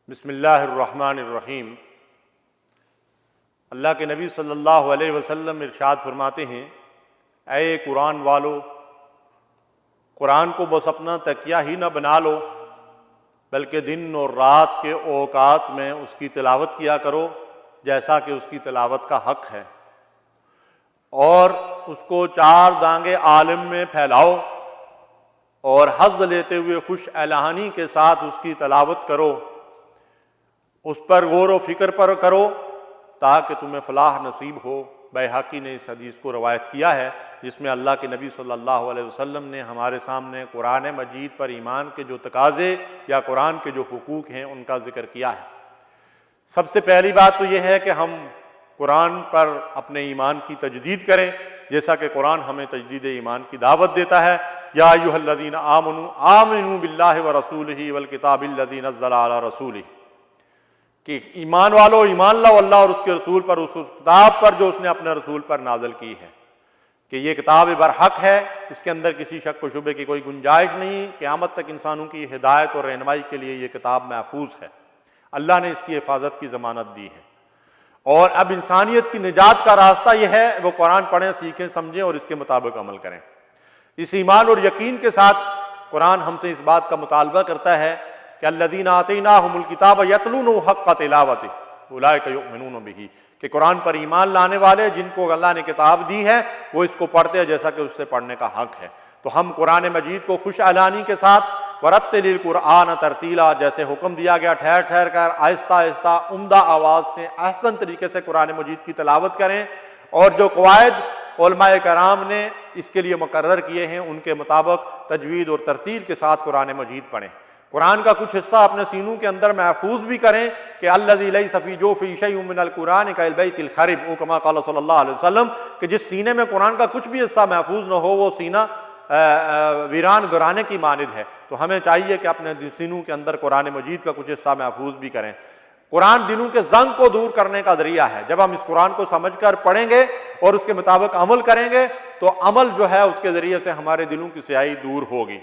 بسم اللہ الرحمن الرحیم۔ اللہ کے نبی صلی اللہ علیہ وسلم ارشاد فرماتے ہیں، اے قرآن والو، قرآن کو بس اپنا تکیہ ہی نہ بنا لو، بلکہ دن اور رات کے اوقات میں اس کی تلاوت کیا کرو جیسا کہ اس کی تلاوت کا حق ہے، اور اس کو چار دانگے عالم میں پھیلاؤ اور حظ لیتے ہوئے خوش الہانی کے ساتھ اس کی تلاوت کرو، اس پر غور و فکر پر کرو تاکہ تمہیں فلاح نصیب ہو۔ بیہقی نے اس حدیث کو روایت کیا ہے، جس میں اللہ کے نبی صلی اللہ علیہ وسلم نے ہمارے سامنے قرآن مجید پر ایمان کے جو تقاضے یا قرآن کے جو حقوق ہیں ان کا ذکر کیا ہے۔ سب سے پہلی بات تو یہ ہے کہ ہم قرآن پر اپنے ایمان کی تجدید کریں، جیسا کہ قرآن ہمیں تجدید ایمان کی دعوت دیتا ہے۔ یا ایھا الذین آمنوا آمنوا باللہ ورسولہ والکتاب الذی نزل علی رسولہ، کہ ایمان والو ایمان لاؤ اللہ اور اس کے رسول پر، اس کتاب پر جو اس نے اپنے رسول پر نازل کی ہے، کہ یہ کتاب برحق ہے، اس کے اندر کسی شک و شبے کی کوئی گنجائش نہیں، قیامت تک انسانوں کی ہدایت اور رہنمائی کے لیے یہ کتاب محفوظ ہے، اللہ نے اس کی حفاظت کی ضمانت دی ہے۔ اور اب انسانیت کی نجات کا راستہ یہ ہے وہ قرآن پڑھیں، سیکھیں، سمجھیں اور اس کے مطابق عمل کریں۔ اس ایمان اور یقین کے ساتھ قرآن ہم سے اس بات کا مطالبہ کرتا ہے کہ الذین آتیناہم الکتاب یتلونہ حق تلاوتہ اولئک یؤمنون بہ، کہ قرآن پر ایمان لانے والے جن کو اللہ نے کتاب دی ہے وہ اس کو پڑھتے ہیں جیسا کہ اس سے پڑھنے کا حق ہے۔ تو ہم قرآن مجید کو خوش الانی کے ساتھ ورتل القرآن ترتیلا، جیسے حکم دیا گیا ٹھہر ٹھہر کر آہستہ آہستہ عمدہ آواز سے احسن طریقے سے قرآن مجید کی تلاوت کریں، اور جو قواعد علماء کرام نے اس کے لیے مقرر کیے ہیں ان کے مطابق تجوید اور ترتیل کے ساتھ قرآن مجید پڑھیں۔ قرآن کا کچھ حصہ اپنے سینوں کے اندر محفوظ بھی کریں، کہ الذی لیس فی جوفہ شیء من القرآن کالبیت الخرب، کما قال صلی اللہ علیہ وسلم، کہ جس سینے میں قرآن کا کچھ بھی حصہ محفوظ نہ ہو وہ سینہ ویران گرانے کی مانند ہے۔ تو ہمیں چاہیے کہ اپنے سینوں کے اندر قرآن مجید کا کچھ حصہ محفوظ بھی کریں۔ قرآن دلوں کے زنگ کو دور کرنے کا ذریعہ ہے۔ جب ہم اس قرآن کو سمجھ کر پڑھیں گے اور اس کے مطابق عمل کریں گے تو عمل جو ہے اس کے ذریعے سے ہمارے دلوں کی سیاہی دور ہوگی۔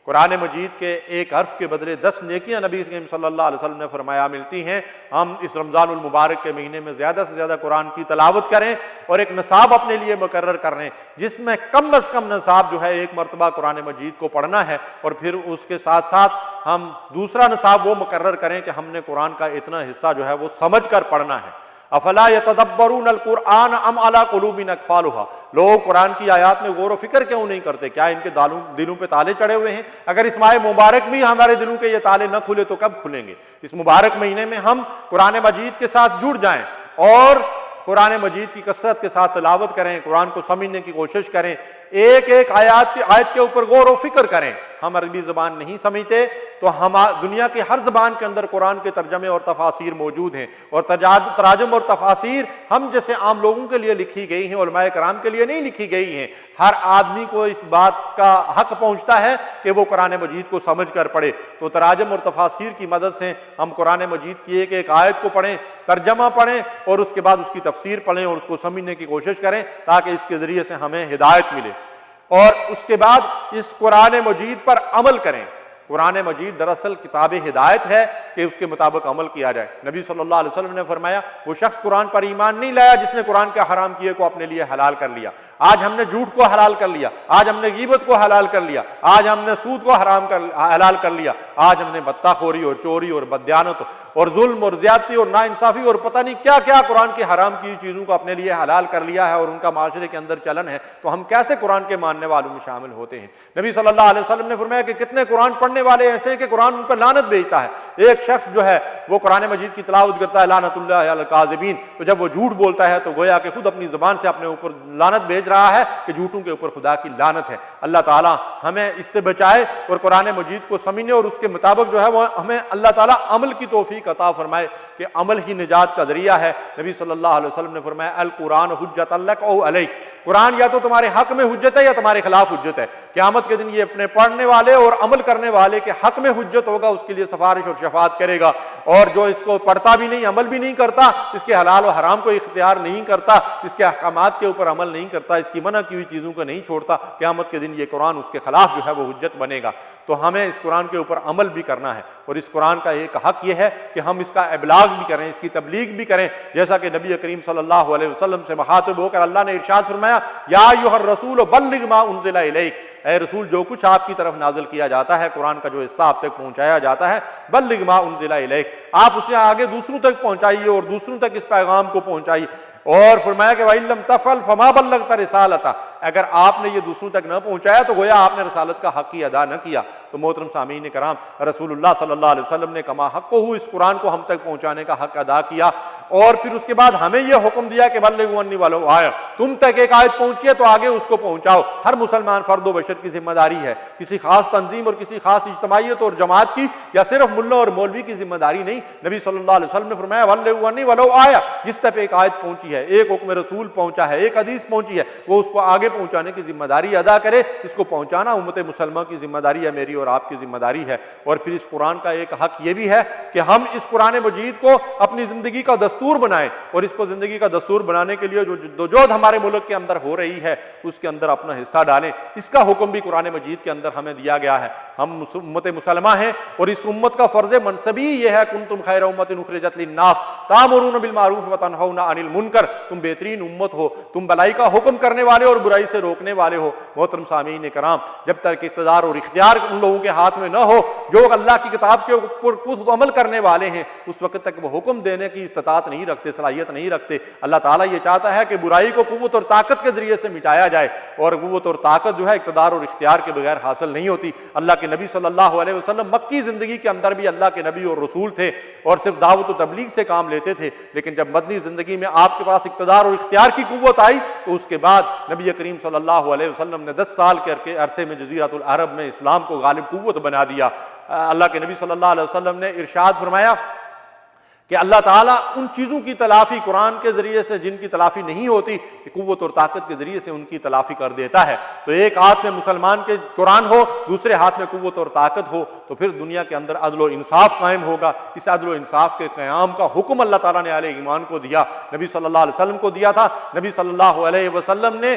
قرآن مجید کے ایک حرف کے بدلے 10 نیکیاں نبی کریم صلی اللہ علیہ وسلم نے فرمایا ملتی ہیں۔ ہم اس رمضان المبارک کے مہینے میں زیادہ سے زیادہ قرآن کی تلاوت کریں اور ایک نصاب اپنے لیے مقرر کریں، جس میں کم از کم نصاب جو ہے ایک مرتبہ قرآن مجید کو پڑھنا ہے، اور پھر اس کے ساتھ ساتھ ہم دوسرا نصاب وہ مقرر کریں کہ ہم نے قرآن کا اتنا حصہ جو ہے وہ سمجھ کر پڑھنا ہے۔ افلا یتدبرون القرآن ام علی قلوب اقفالها، لوگ قرآن کی آیات میں غور و فکر کیوں نہیں کرتے؟ کیا ان کے دلوں پہ تالے چڑھے ہوئے ہیں؟ اگر اس ماہ مبارک میں ہمارے دلوں کے یہ تالے نہ کھلے تو کب کھلیں گے؟ اس مبارک مہینے میں ہم قرآن مجید کے ساتھ جڑ جائیں اور قرآن مجید کی کثرت کے ساتھ تلاوت کریں، قرآن کو سمجھنے کی کوشش کریں، ایک ایک آیت کے اوپر غور و فکر کریں۔ ہم عربی زبان نہیں سمجھتے تو ہم دنیا کے ہر زبان کے اندر قرآن کے ترجمے اور تفاسیر موجود ہیں، اور تراجم اور تفاسیر ہم جیسے عام لوگوں کے لیے لکھی گئی ہیں، علماء کرام کے لیے نہیں لکھی گئی ہیں۔ ہر آدمی کو اس بات کا حق پہنچتا ہے کہ وہ قرآن مجید کو سمجھ کر پڑھے۔ تو تراجم اور تفاسیر کی مدد سے ہم قرآن مجید کی ایک ایک آیت کو پڑھیں، ترجمہ پڑھیں اور اس کے بعد اس کی تفسیر پڑھیں اور اس کو سمجھنے کی کوشش کریں تاکہ اس کے ذریعے سے ہمیں ہدایت ملے، اور اس کے بعد اس قرآن مجید پر عمل کریں۔ قرآن مجید دراصل کتاب ہدایت ہے کہ اس کے مطابق عمل کیا جائے۔ نبی صلی اللہ علیہ وسلم نے فرمایا وہ شخص قرآن پر ایمان نہیں لایا جس نے قرآن کے حرام کیے کو اپنے لیے حلال کر لیا۔ آج ہم نے جھوٹ کو حلال کر لیا، آج ہم نے غیبت کو حلال کر لیا، آج ہم نے سود کو حلال کر لیا، آج ہم نے بتہ خوری اور چوری اور بددیانت اور ظلم اور زیادتی اور ناانصافی اور پتہ نہیں کیا کیا قرآن کی حرام کی چیزوں کو اپنے لیے حلال کر لیا ہے، اور ان کا معاشرے کے اندر چلن ہے۔ تو ہم کیسے قرآن کے ماننے والوں میں شامل ہوتے ہیں؟ نبی صلی اللہ علیہ وسلم نے فرمایا کہ کتنے قرآن پڑھنے والے ایسے ہیں کہ قرآن ان پر لعنت بھیجتا ہے۔ ایک شخص جو ہے وہ قرآن مجید کی تلاوت کرتا ہے، لعنت اللہ علی الکاذبین، تو جب وہ جھوٹ بولتا ہے تو گویا کہ خود اپنی زبان سے اپنے اوپر لعنت بھیج رہا ہے کہ جھوٹوں کے اوپر خدا کی لعنت ہے۔ اللہ تعالیٰ ہمیں اس سے بچائے اور قرآن مجید کو سمجھنے اور اس کے مطابق جو ہے وہ ہمیں اللہ تعالیٰ عمل کی توفیق عطا فرمائے، کہ عمل ہی نجات کا ذریعہ ہے۔ نبی صلی اللہ علیہ وسلم نے فرمایا القرآن حجت لک او علیک، قرآن یا تو تمہارے حق میں حجت ہے یا تمہارے خلاف حجت ہے۔ قیامت کے دن یہ اپنے پڑھنے والے اور عمل کرنے والے کے حق میں حجت ہوگا، اس کے لیے سفارش اور شفاعت کرے گا۔ اور جو اس کو پڑھتا بھی نہیں، عمل بھی نہیں کرتا، اس کے حلال و حرام کو اختیار نہیں کرتا، اس کے احکامات کے اوپر عمل نہیں کرتا، اس کی منع کی ہوئی چیزوں کو نہیں چھوڑتا، قیامت کے دن یہ قرآن اس کے خلاف جو ہے وہ حجت بنے گا۔ تو ہمیں اس قرآن کے اوپر عمل بھی کرنا ہے، اور اس قرآن کا ایک حق یہ ہے کہ ہم اس کا ابلاغ بھی کریں، اس کی تبلیغ بھی کریں، جیسا کہ نبی کریم صلی اللہ علیہ وسلم سے مخاطب ہو کر اللہ نے ارشاد فرمایا، یا ایھا الرسول بلغ ما انزل الیک، اے رسول جو کچھ آپ کی طرف نازل کیا جاتا ہے، قرآن کا جو حصہ آپ تک پہنچایا جاتا ہے، بلغ ما انزل الیک، آپ اسے آگے دوسروں تک پہنچائیے اور دوسروں تک اس پیغام کو پہنچائیے۔ اور فرمایا کہ وَإِن لَّمْ تَفْعَلْ فَمَا بَلَّغْتَ رِسَالَتَهُ، اگر آپ نے یہ دوسروں تک نہ پہنچایا تو گویا آپ نے رسالت کا حق ہی ادا نہ کیا۔ تو محترم سامعین کرام، رسول اللہ صلی اللہ علیہ وسلم نے کما حق کو اس قرآن کو ہم تک پہنچانے کا حق ادا کیا، اور پھر اس کے بعد ہمیں یہ حکم دیا کہ بلغوا عنی ولو آیہ، تم تک ایک آیت پہنچی ہے تو آگے اس کو پہنچاؤ۔ ہر مسلمان فرد و بشر کی ذمہ داری ہے، کسی خاص تنظیم اور کسی خاص اجتماعیت اور جماعت کی یا صرف ملا اور مولوی کی ذمہ داری نہیں۔ نبی صلی اللہ علیہ وسلم نے فرمایا بلغوا عنی ولو آیہ، جس تک ایک آیت پہنچی ہے، ایک حکم رسول پہنچا ہے، ایک حدیث پہنچی ہے، وہ اس کو آگے پہنچانے کی ذمہ داری ادا کرے۔ اس کو پہنچانا امت مسلمہ کی ذمہ داری ہے، میری اور آپ کی ذمہ داری ہے۔ اور پھر اس قرآن کا ایک حق یہ بھی ہے کہ ہم اس قرآن مجید کو اپنی زندگی کا دستور بنائیں، اور اس کو زندگی کا دستور بنانے کے لیے جو جدوجہد ہمارے ملک کے اندر ہو رہی ہے اس کے اندر اپنا حصہ ڈالیں۔ اس کا حکم بھی قرآن مجید کے اندر ہمیں دیا گیا ہے۔ ہم امت مسلمہ ہیں، اور اس امت کا فرض منصبی یہ ہے کنتم خیر امۃ اخرجت للناس تأمرون بالمعروف وتنہون عن المنکر، تم بہترین امت ہو، تم بھلائی کا حکم کرنے والے اور برائی سے روکنے والے ہو۔ محترم سامعین کرام، جب تک اقتدار اور اختیار ان لوگوں کے ہاتھ میں نہ ہو جو اللہ کی کتاب کے اوپر خود عمل کرنے والے ہیں، اس وقت تک وہ حکم دینے کی استطاعت نہیں رکھتے، صلاحیت نہیں رکھتے۔ اللہ تعالیٰ یہ چاہتا ہے کہ برائی کو قوت اور طاقت کے ذریعے سے مٹایا جائے، اور قوت اور طاقت جو ہے اقتدار اور اختیار کے بغیر حاصل نہیں ہوتی۔ اللہ کے نبی صلی اللہ علیہ وسلم مکی زندگی کے اندر بھی اللہ کے نبی اور رسول تھے، اور صرف دعوت و تبلیغ سے کام لیتے تھے، لیکن جب مدنی زندگی میں آپ کے پاس اقتدار اور اختیار کی قوت آئی تو اس کے بعد نبی کریم صلی اللہ علیہ وسلم نے 10 سال کے عرصے میں جزیرۃ العرب میں اسلام کو غالب قوت بنا دیا۔ اللہ کے نبی صلی اللہ علیہ وسلم نے ارشاد فرمایا کہ اللہ تعالیٰ ان چیزوں کی تلافی قرآن کے ذریعے سے جن کی تلافی نہیں ہوتی، قوت اور طاقت کے ذریعے سے ان کی تلافی کر دیتا ہے۔ تو ایک ہاتھ میں مسلمان کے قرآن ہو، دوسرے ہاتھ میں قوت اور طاقت ہو، تو پھر دنیا کے اندر عدل و انصاف قائم ہوگا۔ اس عدل و انصاف کے قیام کا حکم اللہ تعالیٰ نے اہل ایمان کو دیا، نبی صلی اللہ علیہ وسلم کو دیا تھا۔ نبی صلی اللہ علیہ وسلم نے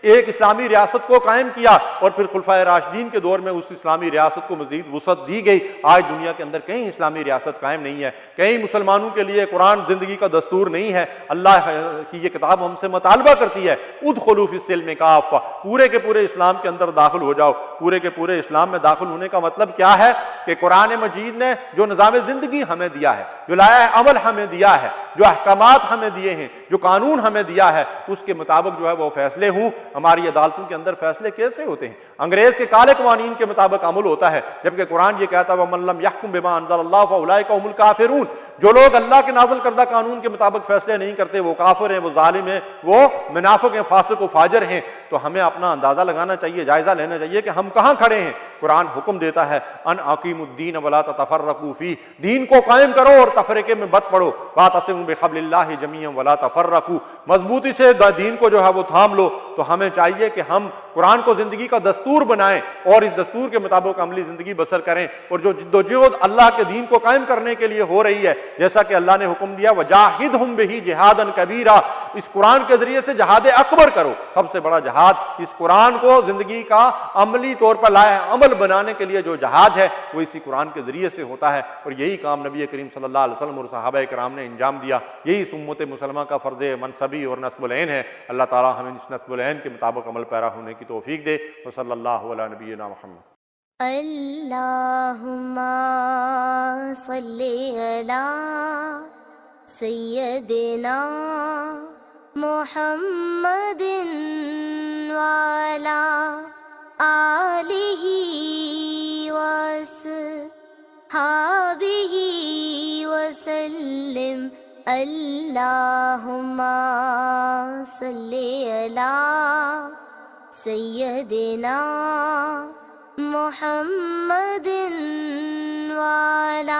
ایک اسلامی ریاست کو قائم کیا، اور پھر خلفائے راشدین کے دور میں اس اسلامی ریاست کو مزید وسعت دی گئی۔ آج دنیا کے اندر کہیں اسلامی ریاست قائم نہیں ہے، کہیں مسلمانوں کے لیے قرآن زندگی کا دستور نہیں ہے۔ اللہ کی یہ کتاب ہم سے مطالبہ کرتی ہے ادخلوا فی السلم کافہ، پورے کے پورے اسلام کے اندر داخل ہو جاؤ۔ پورے کے پورے اسلام میں داخل ہونے کا مطلب کیا ہے کہ قرآن مجید نے جو نظام زندگی ہمیں دیا ہے، جو لائحہ عمل ہمیں دیا ہے، جو احکامات ہمیں دیے ہیں، جو قانون ہمیں دیا ہے، اس کے مطابق جو ہے وہ فیصلے ہوں۔ ہماری عدالتوں کے اندر فیصلے کیسے ہوتے ہیں؟ انگریز کے کالے قوانین کے مطابق عمل ہوتا ہے، جبکہ قرآن یہ کہتا ہے وَمَن لَّمْ يَحْكُم بِمَا أَنزَلَ اللَّهُ فَأُولَٰئِكَ هُمُ الْكَافِرُونَ، جو لوگ اللہ کے نازل کردہ قانون کے مطابق فیصلے نہیں کرتے وہ کافر ہیں، وہ ظالم ہیں، وہ منافق ہیں، فاسق و فاجر ہیں۔ تو ہمیں اپنا اندازہ لگانا چاہیے، جائزہ لینا چاہیے کہ ہم کہاں کھڑے ہیں۔ قرآن حکم دیتا ہے ان اقیموا الدین ولا تتفرقوا فیہ، دین کو قائم کرو اور تفرقے میں مت پڑو۔ واعتصموا بحبل اللہ جمیعا ولا تفرقوا، مضبوطی سے دین کو جو ہے وہ تھام لو۔ تو ہمیں چاہیے کہ ہم قرآن کو زندگی کا دستور بنائیں اور اس دستور کے مطابق عملی زندگی بسر کریں، اور جو جدوجہد اللہ کے دین کو قائم کرنے کے لیے ہو رہی ہے، جیسا کہ اللہ نے حکم دیا وجاہدہم بہ جہادا کبیرا، اس قرآن کے ذریعے سے جہاد اکبر کرو۔ سب سے بڑا جہاد اس قرآن کو زندگی کا عملی طور پر لائحہ عمل بنانے کے لیے جو جہاد ہے وہ اسی قرآن کے ذریعے سے ہوتا ہے، اور یہی کام نبی کریم صلی اللہ علیہ وسلم اور صحابہ کرام نے انجام دیا۔ یہی اس امت مسلمہ کا فرض منصبی اور نصب العین ہے۔ اللہ تعالی ہمیں اس نصب العین کے مطابق عمل پیرا ہونے کی توفیق دے۔ وصلی اللہ علی نبینا محمد۔ اللہم صلی علی سیدنا محمد وعلی آلہ وصحبہ وسلم۔ اللہم صلی علی سیدنا محمد وعلی